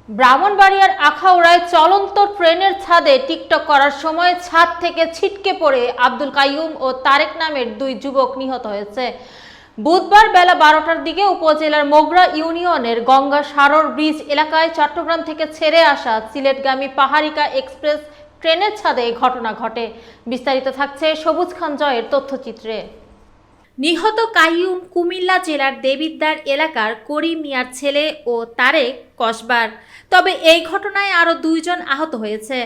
ব্রাহ্মণবাড়িয়ার আখাউড়ায় চলন্ত ট্রেনের ছাদে টিকটক করার সময় ছাদ থেকে ছিটকে পড়ে আব্দুল কাইয়ুম ও তারেক নামের দুই যুবক নিহত হয়েছে। বুধবার বেলা 12টার দিকে উপজেলার মোগরা ইউনিয়নের গঙ্গা সারর ব্রিজ এলাকায় চট্টগ্রাম থেকে ছেড়ে আসা সিলেটগামী পাহাড়িকা এক্সপ্রেস ট্রেনের ছাদে ঘটনা ঘটে। বিস্তারিত থাকছে সবুজ খান জয়ের তথ্যচিত্রে। নিহত কাইয়ুম কুমিল্লা জেলার দেবিদ্বার এলাকার করিম মিয়ার ছেলে ও তারেক কসবার। তবে এই ঘটনায় আরও দুইজন আহত হয়েছে।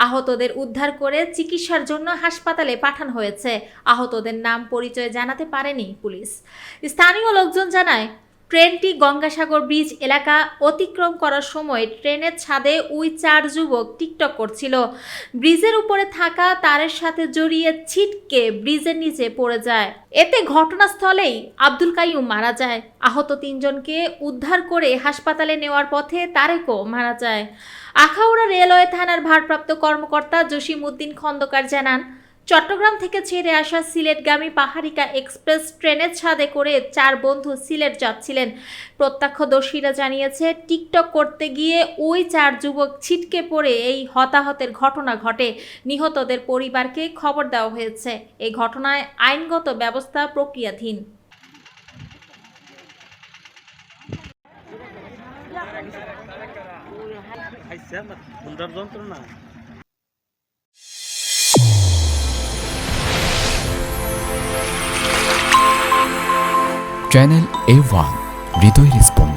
আহতদের উদ্ধার করে চিকিৎসার জন্য হাসপাতালে পাঠানো হয়েছে। আহতদের নাম পরিচয় জানাতে পারেনি পুলিশ। স্থানীয় লোকজন জানায়, ট্রেনটি গঙ্গাসাগর ব্রিজ এলাকা অতিক্রম করার সময় ট্রেনের ছাদে ওই 4 যুবক টিকটক করছিল। ব্রিজের উপরে থাকা তারের সাথে জড়িয়ে ছিটকে ব্রিজের নিচে পড়ে যায়। এতে ঘটনাস্থলেই আব্দুল কাইয়ুম মারা যায়। আহত 3 জনকে উদ্ধার করে হাসপাতালে নেওয়ার পথে তারেকও মারা যায়। আখাউড়া রেলওয়ে থানার ভারপ্রাপ্ত কর্মকর্তা জসিম উদ্দিন খন্দকার জানান, চট্টগ্রাম থেকে ছেড়ে আসা সিলেটগামী পাহাড়িকা এক্সপ্রেস ট্রেনের ছাদে করে 4 বন্ধু সিলেট যাচ্ছিলেন। প্রত্যক্ষদর্শীরা জানিয়েছে, টিকটক করতে গিয়ে ওই 4 যুবক ছিটকে পড়ে এই হতাহতের ঘটনা ঘটে। নিহতদের পরিবারকে খবর দেওয়া হয়েছে। এই ঘটনায় আইনগত ব্যবস্থা প্রক্রিয়াধীন। চ্যানেল A1 হৃদয়ের স্পন্দন।